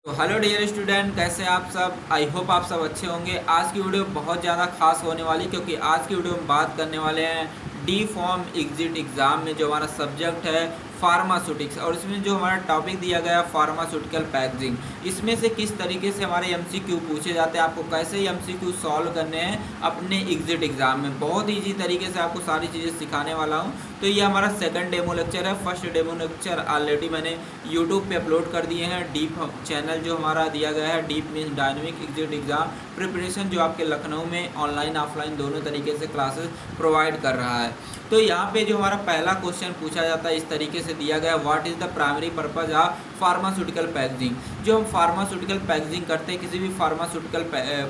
तो hello dear student, कैसे आप सब। आई होप आप सब अच्छे होंगे। आज की वीडियो बहुत ज़्यादा खास होने वाली, क्योंकि आज की वीडियो में बात करने वाले हैं डी फॉर्म एग्जिट एग्ज़ाम में जो हमारा सब्जेक्ट है फार्मास्यूटिक्स, और इसमें जो हमारा टॉपिक दिया गया है फार्मास्यूटिकल पैकेजिंग, इसमें से किस तरीके से हमारे एमसीक्यू पूछे जाते हैं, आपको कैसे एमसीक्यू सॉल्व करने हैं अपने एग्जिट एग्ज़ाम में। बहुत ईजी तरीके से आपको सारी चीज़ें सिखाने वाला हूँ। तो ये हमारा सेकंड डेमो लेक्चर है। फर्स्ट डेमो लेक्चर ऑलरेडी मैंने यूट्यूब पे अपलोड कर दिए हैं। डीप चैनल जो हमारा दिया गया है, deep means dynamic exit exam preparation, जो आपके लखनऊ में ऑनलाइन ऑफलाइन दोनों तरीके से क्लासेस प्रोवाइड कर रहा है। तो यहाँ पे जो हमारा पहला क्वेश्चन पूछा जाता है इस तरीके से दिया गया, what is the primary purpose of pharmaceutical packaging. जो हम फार्मास्यूटिकल पैकेजिंग करते हैं किसी भी फार्मास्यूटिकल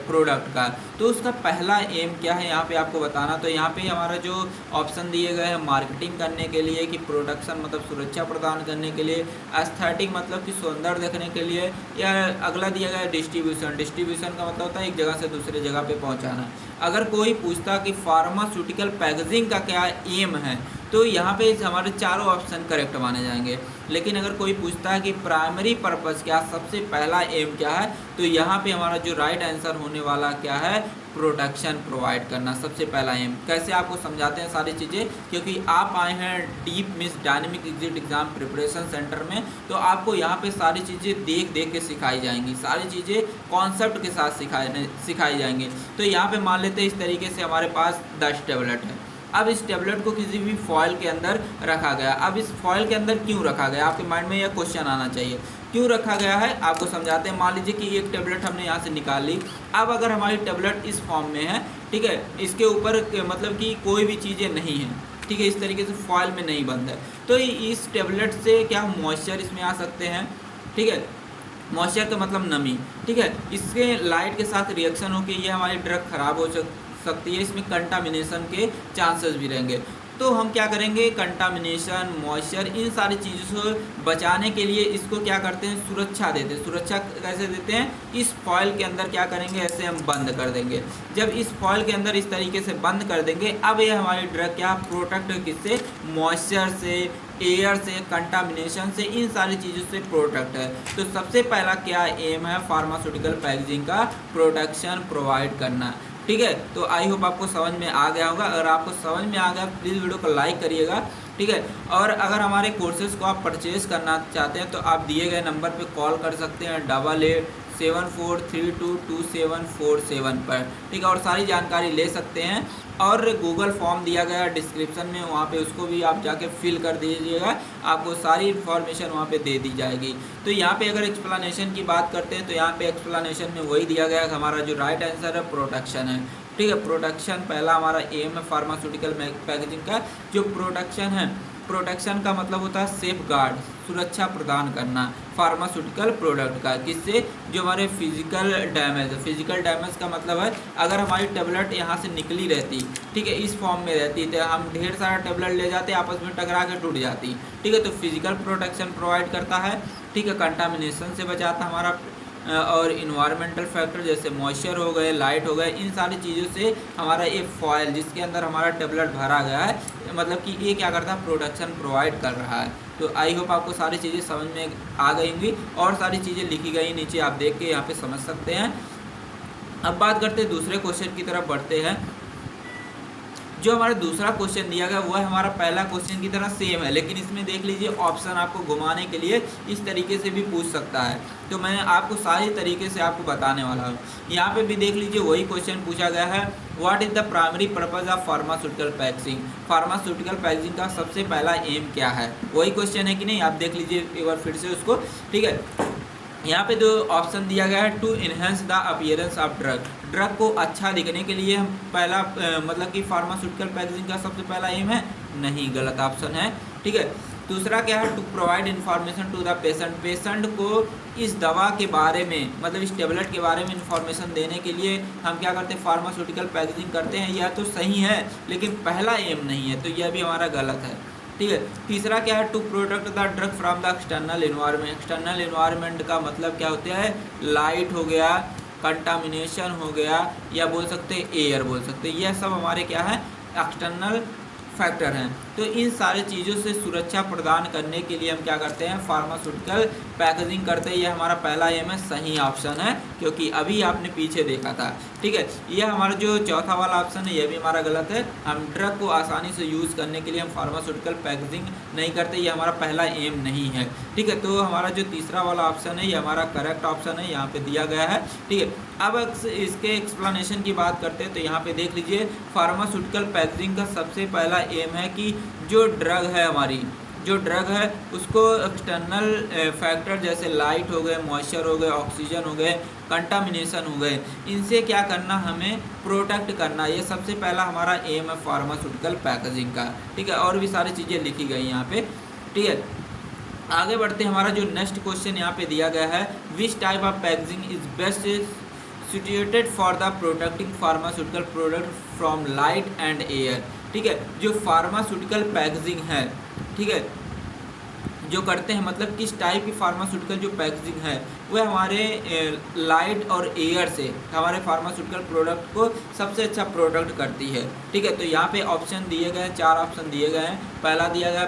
प्रोडक्ट का, तो उसका पहला एम क्या है यहाँ पे आपको बताना। तो यहाँ पे हमारा जो ऑप्शन दिए गए हैं, मार्केटिंग करने के लिए, कि प्रोडक्शन मतलब सुरक्षा प्रदान करने के लिए, एस्थेटिक मतलब कि सौंदर्य देखने के लिए, या अगला दिया गया है डिस्ट्रीब्यूशन। डिस्ट्रीब्यूशन का मतलब होता है एक जगह से दूसरे जगह पे पहुँचाना। अगर कोई पूछता कि फार्मास्यूटिकल पैकेजिंग का क्या एम है, तो यहाँ पे हमारे चारों ऑप्शन करेक्ट माने जाएंगे। लेकिन अगर कोई पूछता है कि प्राइमरी पर्पस क्या, सबसे पहला एम क्या है, तो यहाँ पे हमारा जो राइट आंसर होने वाला क्या है, प्रोटेक्शन प्रोवाइड करना, सबसे पहला एम। कैसे आपको समझाते हैं सारी चीज़ें, क्योंकि आप आए हैं deep means dynamic exit exam preparation centre में, तो आपको यहाँ पे सारी चीज़ें देख देख के सिखाई जाएंगी, सारी चीज़ें कॉन्सेप्ट के साथ सिखाई जाएंगी। तो यहाँ पे मान लेते हैं इस तरीके से हमारे पास 10 टेबलेट है। अब इस टेबलेट को किसी भी फॉइल के अंदर रखा गया। अब इस फॉइल के अंदर क्यों रखा गया, आपके माइंड में यह क्वेश्चन आना चाहिए, क्यों रखा गया है, आपको समझाते हैं। मान लीजिए कि एक टेबलेट हमने यहाँ से निकाल ली। अब अगर हमारी टेबलेट इस फॉर्म में है, ठीक है, इसके ऊपर मतलब कि कोई भी चीज़ें नहीं है, ठीक है, इस तरीके से फॉइल में नहीं बंद है, तो इस टेबलेट से क्या मॉइस्चर इसमें आ सकते हैं, ठीक है, मॉइस्चर का मतलब नमी, ठीक है, इसके लाइट के साथ रिएक्शन होकर ये हमारी ड्रग खराब हो सकती है, इसमें कंटामिनेशन के चांसेस भी रहेंगे। तो हम क्या करेंगे, कंटामिनेशन, मॉइस्चर, इन सारी चीज़ों से बचाने के लिए इसको क्या करते हैं, सुरक्षा देते हैं। सुरक्षा कैसे देते हैं, इस फॉइल के अंदर क्या करेंगे, ऐसे हम बंद कर देंगे। जब इस फॉइल के अंदर इस तरीके से बंद कर देंगे, अब ये हमारी ड्रग क्या प्रोटेक्ट किससे, मॉइस्चर से, एयर से, कंटामिनेशन से, इन सारी चीज़ों से प्रोटेक्ट है। तो सबसे पहला क्या एम है फार्मास्यूटिकल पैकेजिंग का, प्रोटेक्शन प्रोवाइड करना, ठीक है। तो आई होप आपको समझ में आ गया होगा। अगर आपको समझ में आ गया प्लीज़ वीडियो को लाइक करिएगा, ठीक है। और अगर हमारे कोर्सेज़ को आप परचेज़ करना चाहते हैं तो आप दिए गए नंबर पे कॉल कर सकते हैं 8874322747 पर, ठीक है, और सारी जानकारी ले सकते हैं। और गूगल फॉर्म दिया गया डिस्क्रिप्शन में, वहाँ पे उसको भी आप जाके फिल कर दीजिएगा, आपको सारी इन्फॉर्मेशन वहाँ पे दे दी जाएगी। तो यहाँ पे अगर एक्सप्लेनेशन की बात करते हैं तो यहाँ पे एक्सप्लेनेशन में वही दिया गया है, हमारा जो राइट आंसर है प्रोटेक्शन है, ठीक है। प्रोटेक्शन पहला हमारा एम है फार्मास्यूटिकल पैकेजिंग का। जो प्रोटेक्शन है, प्रोटेक्शन का मतलब होता है सेफ गार्ड, सुरक्षा प्रदान करना फार्मास्यूटिकल प्रोडक्ट का, किससे, जो हमारे फिजिकल डैमेज। फिजिकल डैमेज का मतलब है अगर हमारी टेबलेट यहाँ से निकली रहती, ठीक है, इस फॉर्म में रहती, तो हम ढेर सारा टेबलेट ले जाते, आपस में टकरा के टूट जाती, ठीक है। तो फिजिकल प्रोटेक्शन प्रोवाइड करता है, ठीक है, कंटामिनेशन से बचाता हमारा, और इन्वायरमेंटल फैक्टर जैसे मॉइस्चर हो गए, लाइट हो गए, इन सारी चीज़ों से हमारा ये फॉयल जिसके अंदर हमारा टेबलेट भरा गया है, मतलब कि ये क्या करता है, प्रोटेक्शन प्रोवाइड कर रहा है। तो आई होप आपको सारी चीज़ें समझ में आ गई होंगी, और सारी चीज़ें लिखी गई नीचे, आप देख के यहाँ पे समझ सकते हैं। अब बात करते हैं दूसरे क्वेश्चन की तरफ बढ़ते हैं। जो हमारा दूसरा क्वेश्चन दिया गया वह हमारा पहला क्वेश्चन की तरह सेम है, लेकिन इसमें देख लीजिए ऑप्शन आपको घुमाने के लिए इस तरीके से भी पूछ सकता है। तो मैं आपको सारे तरीके से आपको बताने वाला हूँ। यहाँ पे भी देख लीजिए वही क्वेश्चन पूछा गया है, what is the primary purpose of pharmaceutical packaging. Pharmaceutical packaging का सबसे पहला एम क्या है, वही क्वेश्चन है कि नहीं, आप देख लीजिए एक बार फिर से उसको, ठीक है। यहाँ पे जो ऑप्शन दिया गया है, to enhance the appearance of drug, drug को अच्छा दिखने के लिए हम पहला मतलब कि फार्मास्यूटिकल पैकेजिंग का सबसे पहला एम है, नहीं, गलत ऑप्शन है, ठीक है। दूसरा क्या है, to provide information to the patient, patient को इस दवा के बारे में, मतलब इस टेबलेट के बारे में इन्फॉर्मेशन देने के लिए हम क्या करते हैं, फार्मास्यूटिकल पैकेजिंग करते हैं। यह तो सही है, लेकिन पहला एम नहीं है, तो यह भी हमारा गलत है, ठीक है। तीसरा क्या है, to protect the drug from the external environment. External environment का मतलब क्या होता है, लाइट हो गया, कंटामिनेशन हो गया, या बोल सकते हैं एयर बोल सकते हैं, यह सब हमारे क्या है, एक्सटर्नल फैक्टर हैं। तो इन सारी चीज़ों से सुरक्षा प्रदान करने के लिए हम क्या करते हैं, फार्मास्यूटिकल पैकेजिंग करते हैं। यह हमारा पहला एम है, सही ऑप्शन है, क्योंकि अभी आपने पीछे देखा था। ठीक है, यह हमारा जो चौथा वाला ऑप्शन है यह भी हमारा गलत है। हम ड्रग को आसानी से यूज़ करने के लिए हम फार्मास्यूटिकल पैकेजिंग नहीं करते, ये हमारा पहला एम नहीं है। ठीक है, तो हमारा जो तीसरा वाला ऑप्शन है ये हमारा करेक्ट ऑप्शन है, यहाँ पे दिया गया है। ठीक है, अब इसके एक्सप्लेनेशन की बात करते हैं तो यहाँ पे देख लीजिए, फार्मास्यूटिकल पैकेजिंग का सबसे पहला एम है कि जो ड्रग है हमारी, जो ड्रग है उसको एक्सटर्नल फैक्टर जैसे लाइट हो गए, मॉइस्चर हो गए, ऑक्सीजन हो गए, कंटामिनेशन हो गए, इनसे क्या करना, हमें प्रोटेक्ट करना। ये सबसे पहला हमारा एम है फार्मास्यूटिकल पैकेजिंग का। ठीक है, और भी सारी चीज़ें लिखी गई यहाँ पे। ठीक है, आगे बढ़ते हैं। हमारा जो नेक्स्ट क्वेश्चन यहाँ पे दिया गया है, which type of packaging is best situated for the protecting pharmaceutical product from light and air. ठीक है, जो फार्मास्यूटिकल पैकेजिंग है, ठीक है, जो करते हैं, मतलब किस टाइप की फार्मास्यूटिकल जो पैकेजिंग है वह हमारे लाइट और एयर से हमारे फार्मास्यूटिकल प्रोडक्ट को सबसे अच्छा प्रोडक्ट करती है। ठीक है, तो यहाँ पे ऑप्शन दिए गए हैं, 4 ऑप्शन दिए गए हैं। पहला दिया गया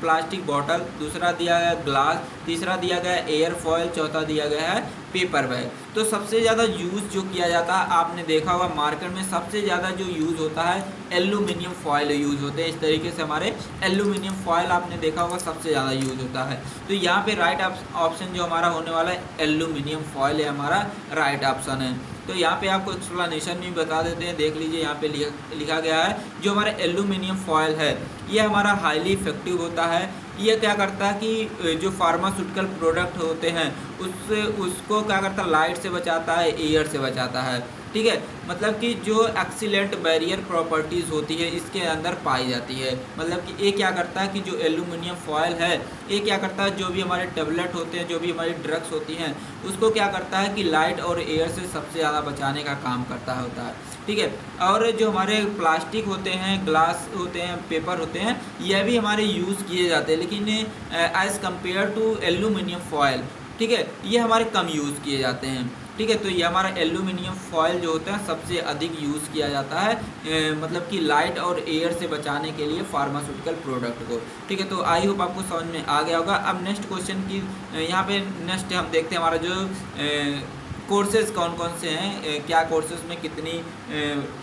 प्लास्टिक बॉटल, दूसरा दिया गया ग्लास, तीसरा दिया गया एयर फॉयल, चौथा दिया गया है पेपर बैग। तो सबसे ज़्यादा यूज़ जो किया जाता है, आपने देखा होगा मार्केट में सबसे ज़्यादा जो यूज़ होता है एल्यूमिनियम फॉयल यूज़ होते हैं। इस तरीके से हमारे एल्यूमिनियम फॉयल आपने देखा होगा सबसे ज़्यादा यूज़ होता है। तो यहाँ पे राइट ऑप्शन जो हमारा होने वाला है एल्यूमिनियम फॉयल है, हमारा राइट ऑप्शन है। तो यहाँ पे आपको एक्सप्लेनेशन भी बता देते हैं, देख लीजिए यहाँ पे लिखा गया है, जो हमारा एल्यूमिनियम फॉयल है ये हमारा हाईली इफेक्टिव होता है। ये क्या करता है कि जो फार्मास्यूटिकल प्रोडक्ट होते हैं उसको क्या करता है, लाइट से बचाता है, एयर से बचाता है। ठीक है, मतलब कि जो एक्सीलेंट बैरियर प्रॉपर्टीज़ होती है इसके अंदर पाई जाती है। मतलब कि ये क्या करता है कि जो एल्यूमिनियम फॉयल है ये क्या करता है, जो भी हमारे टेबलेट होते हैं, जो भी हमारी ड्रग्स होती हैं, उसको क्या करता है कि लाइट और एयर से सबसे ज़्यादा बचाने का काम करता होता है। ठीक है, और जो हमारे प्लास्टिक होते हैं, ग्लास होते हैं, पेपर होते हैं, यह भी हमारे यूज़ किए जाते हैं, लेकिन as compare to aluminium foil, ठीक है, ये हमारे कम यूज़ किए जाते हैं। ठीक है, तो ये हमारा एल्यूमिनियम फॉयल जो होता है सबसे अधिक यूज़ किया जाता है, मतलब कि लाइट और एयर से बचाने के लिए फार्मास्यूटिकल प्रोडक्ट को। ठीक है, तो आई होप आपको समझ में आ गया होगा। अब नेक्स्ट क्वेश्चन की यहाँ पे नेक्स्ट हम देखते हैं हमारा जो कोर्सेज़ कौन कौन से हैं, क्या कोर्सेज़ में कितनी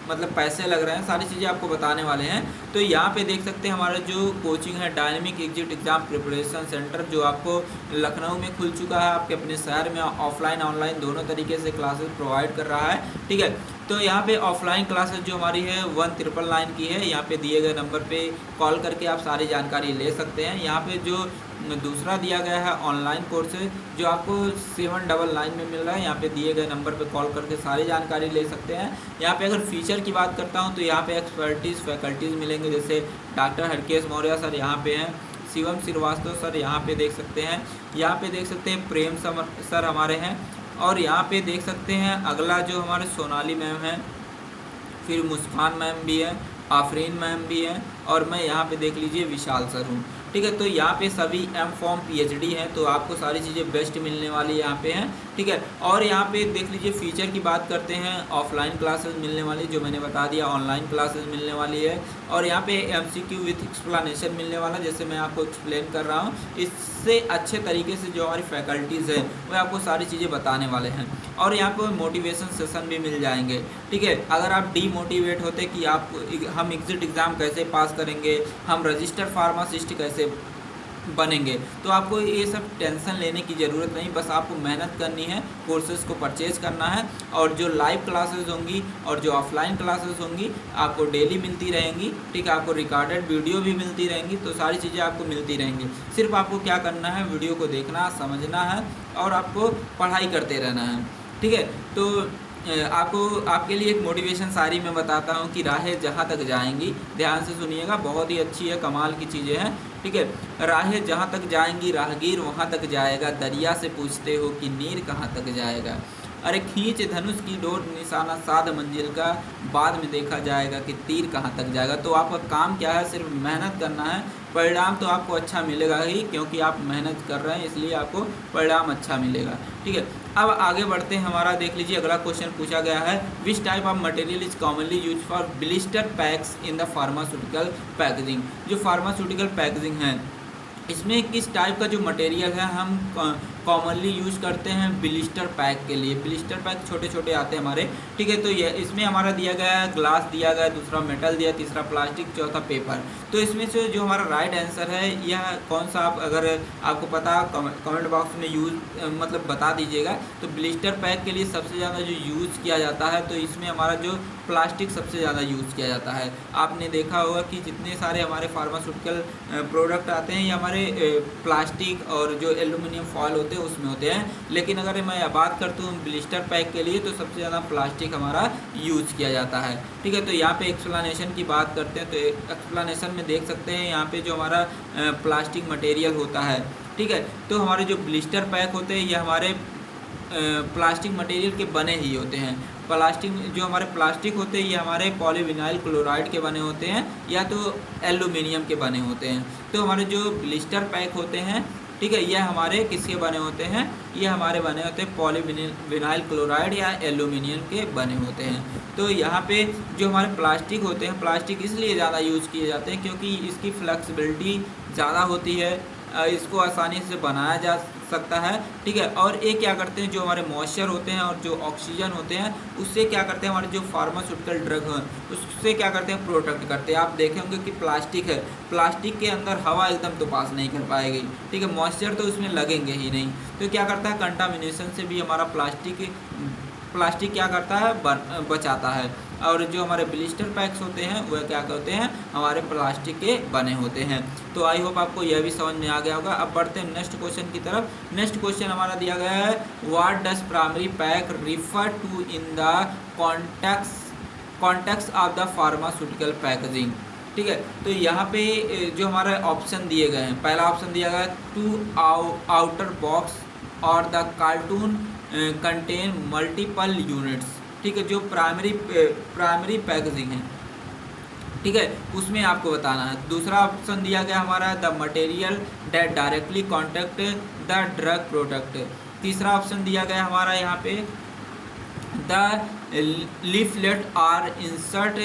मतलब पैसे लग रहे हैं, सारी चीज़ें आपको बताने वाले हैं। तो यहाँ पे देख सकते हैं हमारा जो कोचिंग है dynamic exit exam preparation centre, जो आपको लखनऊ में खुल चुका है, आपके अपने शहर में ऑफलाइन ऑनलाइन दोनों तरीके से क्लासेस प्रोवाइड कर रहा है। ठीक है, तो यहाँ पे ऑफलाइन क्लासेस जो हमारी है 1999 की है। यहाँ पे दिए गए नंबर पे कॉल करके आप सारी जानकारी ले सकते हैं। यहाँ पे जो दूसरा दिया गया है ऑनलाइन कोर्सेज जो आपको 799 में मिल रहा है, यहाँ पे दिए गए नंबर पे कॉल करके सारी जानकारी ले सकते हैं। यहाँ पे अगर फीचर की बात करता हूँ तो यहाँ पे एक्सपर्टीज़ फैकल्टीज़ मिलेंगे, जैसे डॉक्टर हरकेश मौर्य सर यहाँ पे हैं, शिवम श्रीवास्तव सर यहाँ पे देख सकते हैं, यहाँ पे देख सकते हैं प्रेम सर हमारे हैं, और यहाँ पे देख सकते हैं अगला जो हमारे सोनाली मैम हैं, फिर मुस्कान मैम भी है, आफरीन मैम भी हैं, और मैं यहाँ पे देख लीजिए विशाल सर हूँ। ठीक है, तो यहाँ पे सभी M.Pharm PhD हैं, तो आपको सारी चीज़ें बेस्ट मिलने वाली यहाँ पे हैं। ठीक है, और यहाँ पे देख लीजिए फीचर की बात करते हैं, ऑफलाइन क्लासेस मिलने वाली जो मैंने बता दिया, ऑनलाइन क्लासेस मिलने वाली है, और यहाँ पे MCQ विथ एक्सप्लेनेशन मिलने वाला, जैसे मैं आपको एक्सप्लेन कर रहा हूँ, इससे अच्छे तरीके से जो हमारी फैकल्टीज़ है वो आपको सारी चीज़ें बताने वाले हैं। और यहाँ पर मोटिवेशन सेशन भी मिल जाएंगे। ठीक है, अगर आप डीमोटिवेट होते कि आप हम एग्जिट एग्ज़ाम कैसे पास करेंगे, हम रजिस्टर फार्मासिस्ट कैसे बनेंगे, तो आपको ये सब टेंशन लेने की ज़रूरत नहीं, बस आपको मेहनत करनी है, कोर्सेज़ को परचेज़ करना है, और जो लाइव क्लासेस होंगी और जो ऑफलाइन क्लासेस होंगी आपको डेली मिलती रहेंगी। ठीक है, आपको रिकॉर्डेड वीडियो भी मिलती रहेंगी, तो सारी चीज़ें आपको मिलती रहेंगी। सिर्फ आपको क्या करना है, वीडियो को देखना, समझना है, और आपको पढ़ाई करते रहना है। ठीक है, तो आपके लिए एक मोटिवेशन शायरी में बताता हूँ कि राहें जहाँ तक जाएंगी, ध्यान से सुनिएगा, बहुत ही अच्छी है, कमाल की चीज़ें हैं। ठीक है, राहें जहाँ तक जाएंगी राहगीर वहाँ तक जाएगा, दरिया से पूछते हो कि नीर कहाँ तक जाएगा। अरे खींच धनुष की डोर, निशाना साध मंजिल का, बाद में देखा जाएगा कि तीर कहाँ तक जाएगा। तो आपका काम क्या है, सिर्फ मेहनत करना है, परिणाम तो आपको अच्छा मिलेगा ही, क्योंकि आप मेहनत कर रहे हैं इसलिए आपको परिणाम अच्छा मिलेगा। ठीक है। अब आगे बढ़ते हैं, हमारा देख लीजिए अगला क्वेश्चन पूछा गया है, which type of material is commonly use for blister PACS in the pharmaceutical packaging. जो फार्मास्यूटिकल पैकेजिंग है इसमें किस टाइप का जो मटेरियल है हम कॉमनली यूज़ करते हैं ब्लिस्टर पैक के लिए। ब्लिस्टर पैक छोटे छोटे आते हैं हमारे, ठीक है। तो ये इसमें हमारा दिया गया है ग्लास दिया गया है, दूसरा मेटल दिया, तीसरा प्लास्टिक, चौथा पेपर। तो इसमें से जो हमारा राइट आंसर है यह कौन सा, आप अगर आपको पता कमेंट बॉक्स में मतलब बता दीजिएगा। तो ब्लिस्टर पैक के लिए सबसे ज़्यादा जो यूज़ किया जाता है तो इसमें हमारा जो प्लास्टिक सबसे ज़्यादा यूज़ किया जाता है। आपने देखा होगा कि जितने सारे हमारे फार्मास्यूटिकल प्रोडक्ट आते हैं ये हमारे प्लास्टिक और जो एल्यूमिनियम फॉयल होते हैं उसमें होते हैं। लेकिन अगर मैं बात करता हूँ ब्लिस्टर पैक के लिए तो सबसे ज़्यादा प्लास्टिक हमारा यूज़ किया जाता है, ठीक है। तो यहाँ पे एक्सप्लेनेशन की बात करते हैं तो एक्सप्लेनेशन में देख सकते हैं यहाँ पे जो हमारा प्लास्टिक मटेरियल होता है, ठीक है। तो हमारे जो ब्लिस्टर पैक होते हैं ये हमारे प्लास्टिक मटेरियल के बने ही होते हैं। प्लास्टिक जो हमारे प्लास्टिक होते हैं ये हमारे पॉलीविनाइल क्लोराइड के बने होते हैं या तो एल्यूमिनियम के बने होते हैं। तो हमारे जो ब्लिस्टर पैक होते हैं, ठीक है, यह हमारे किसके बने होते हैं, ये हमारे बने होते हैं पॉलीविनाइल क्लोराइड या एल्यूमिनियम के बने होते हैं। तो यहाँ पे जो हमारे प्लास्टिक होते हैं, प्लास्टिक इसलिए ज़्यादा यूज़ किए जाते हैं क्योंकि इसकी फ्लेक्सिबिलिटी ज़्यादा होती है, इसको आसानी से बनाया जा सकता है, ठीक है। और ये क्या करते हैं, जो हमारे मॉइस्चर होते हैं और जो ऑक्सीजन होते हैं उससे क्या करते हैं, हमारे जो फार्मास्यूटिकल ड्रग हैं उससे क्या करते हैं, प्रोटेक्ट करते हैं। आप देखे होंगे कि प्लास्टिक है, प्लास्टिक के अंदर हवा एकदम तो पास नहीं कर पाएगी, ठीक है, मॉइस्चर तो उसमें लगेंगे ही नहीं। तो क्या करता है, कंटामिनेशन से भी हमारा प्लास्टिक क्या करता है, बचाता है। और जो हमारे ब्लिस्टर पैक्स होते हैं वह क्या होते हैं, हमारे प्लास्टिक के बने होते हैं। तो आई होप आपको यह भी समझ में आ गया होगा। अब बढ़ते हैं नेक्स्ट क्वेश्चन की तरफ। नेक्स्ट क्वेश्चन हमारा दिया गया है, what does primary pack refer to in the context of the pharmaceutical packaging, ठीक है। तो यहाँ पे जो हमारे ऑप्शन दिए गए हैं, पहला ऑप्शन दिया गया है टू आउटर बॉक्स और the cartoon contain multiple units, ठीक है। जो प्राइमरी पैकेजिंग है, ठीक है, उसमें आपको बताना है। दूसरा ऑप्शन दिया गया हमारा the material that directly contact the drug product. तीसरा ऑप्शन दिया गया हमारा यहाँ पे the leaflet or insert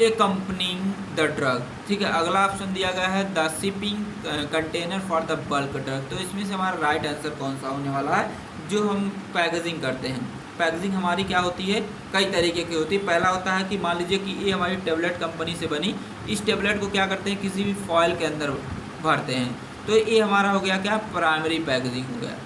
accompanying the drug, ठीक है। अगला ऑप्शन दिया गया है the shipping container for the bulk drug. तो इसमें से हमारा राइट आंसर कौन सा होने वाला है, जो हम पैकेजिंग करते हैं। पैकेजिंग हमारी क्या होती है, कई तरीके की होती है। पहला होता है कि मान लीजिए कि ये हमारी टेबलेट कंपनी से बनी, इस टेबलेट को क्या करते हैं, किसी भी फॉयल के अंदर भरते हैं। तो ये हमारा हो गया क्या, प्राइमरी पैकेजिंग हो गया,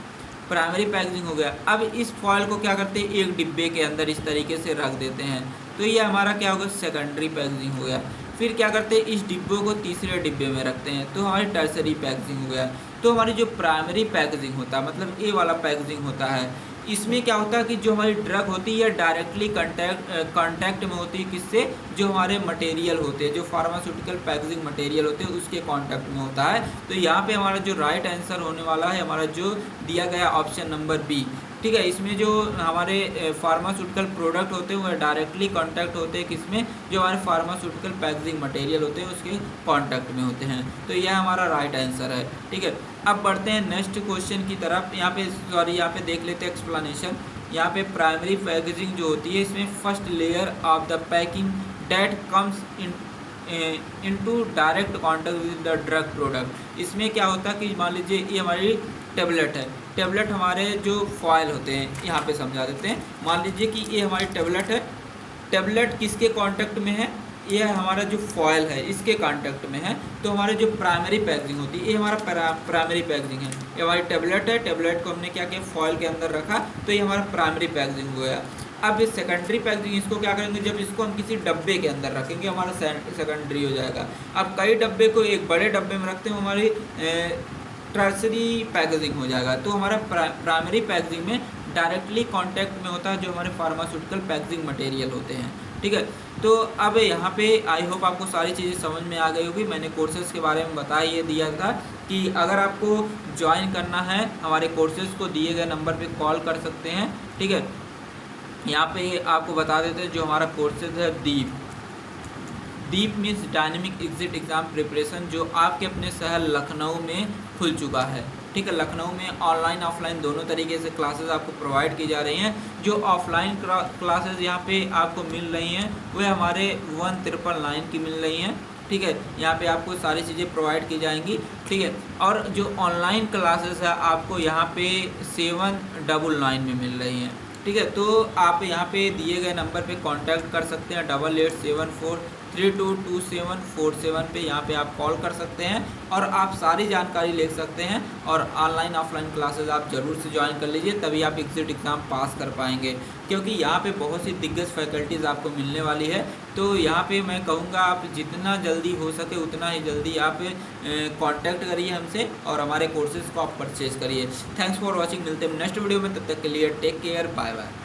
प्राइमरी पैकेजिंग हो गया। अब इस फॉयल को क्या करते हैं, एक डिब्बे के अंदर इस तरीके से रख देते हैं, तो ये हमारा क्या होगा, सेकेंडरी पैकेजिंग हो गया। फिर क्या करते हैं, इस डिब्बे को तीसरे डिब्बे में रखते हैं, तो हमारी टर्सरी पैकेजिंग हो गया। तो हमारी जो प्राइमरी पैकेजिंग होता है, मतलब ए वाला पैकेजिंग होता है, इसमें क्या होता है कि जो हमारी ड्रग होती है डायरेक्टली कांटेक्ट में होती है किससे, जो हमारे मटेरियल होते हैं, जो फार्मास्यूटिकल पैकेजिंग मटेरियल होते हैं उसके कांटेक्ट में होता है। तो यहाँ पे हमारा जो राइट आंसर होने वाला है हमारा जो दिया गया ऑप्शन नंबर बी, ठीक है। इसमें जो हमारे फार्मास्यूटिकल प्रोडक्ट होते हैं वह डायरेक्टली कांटेक्ट होते हैं किसमें, जो हमारे फार्मास्यूटिकल पैकेजिंग मटेरियल होते हैं उसके कांटेक्ट में होते हैं। तो यह हमारा राइट आंसर है, ठीक है। अब बढ़ते हैं नेक्स्ट क्वेश्चन की तरफ। यहाँ पे देख लेते हैं एक्सप्लेनेशन। यहाँ पे प्राइमरी पैकेजिंग जो होती है इसमें first layer of the packing that comes into direct contact with the drug product. इसमें क्या होता है कि मान लीजिए ये हमारी टेबलेट है, टेबलेट हमारे जो फॉयल होते हैं, यहाँ पे समझा देते हैं। मान लीजिए कि ये हमारी टेबलेट है, टेबलेट किसके कांटेक्ट में है, ये हमारा जो फॉयल है इसके कांटेक्ट में है। तो हमारे जो प्राइमरी पैकेजिंग होती है ये हमारा प्राइमरी पैकेजिंग है। ये हमारी टेबलेट है, टेबलेट को हमने क्या किया, फॉयल के अंदर रखा, तो ये हमारा प्राइमरी पैकेजिंग हो गया। अब इस सेकेंडरी पैकेजिंग, इसको क्या करेंगे, जब इसको हम किसी डब्बे के अंदर रखेंगे हमारा सेकेंडरी हो जाएगा। अब कई डब्बे को एक बड़े डब्बे में रखते हैं, हमारी टर्सरी पैकेजिंग हो जाएगा। तो हमारा प्राइमरी पैकेजिंग में डायरेक्टली कांटेक्ट में होता है जो हमारे फार्मास्यूटिकल पैकेजिंग मटेरियल होते हैं, ठीक है। तो अब यहाँ पे आई होप आपको सारी चीज़ें समझ में आ गई होगी। मैंने कोर्सेज़ के बारे में बता ये दिया था कि अगर आपको ज्वाइन करना है हमारे कोर्सेज़ को दिए गए नंबर पे कॉल कर सकते हैं, ठीक है। यहाँ पे आपको बता देते हैं जो हमारा कोर्सेज है deep means dynamic exit exam preparation, जो आपके अपने शहर लखनऊ में खुल चुका है, ठीक है। लखनऊ में ऑनलाइन ऑफलाइन दोनों तरीके से क्लासेस आपको प्रोवाइड की जा रही हैं। जो ऑफलाइन क्लासेस यहाँ पे आपको मिल रही हैं वह हमारे 1999 की मिल रही हैं, ठीक है। यहाँ पे आपको सारी चीज़ें प्रोवाइड की जाएंगी, ठीक है। और जो ऑनलाइन क्लासेस है आपको यहाँ पे 799 में मिल रही हैं, ठीक है। तो आप यहाँ पे दिए गए नंबर पे कांटेक्ट कर सकते हैं 8874322747 पे। यहाँ पे आप कॉल कर सकते हैं और आप सारी जानकारी ले सकते हैं। और ऑनलाइन ऑफलाइन क्लासेस आप ज़रूर से ज्वाइन कर लीजिए, तभी आप एग्जिट एग्ज़ाम पास कर पाएंगे, क्योंकि यहाँ पे बहुत सी दिग्गज फैकल्टीज़ आपको मिलने वाली है। तो यहाँ पे मैं कहूँगा आप जितना जल्दी हो सके उतना ही जल्दी आप कांटेक्ट करिए हमसे और हमारे कोर्सेज़ को आप परचेज़ करिए। Thanks for watching. मिलते हैं नेक्स्ट वीडियो में, तब तक के लिए टेक केयर, बाय बाय।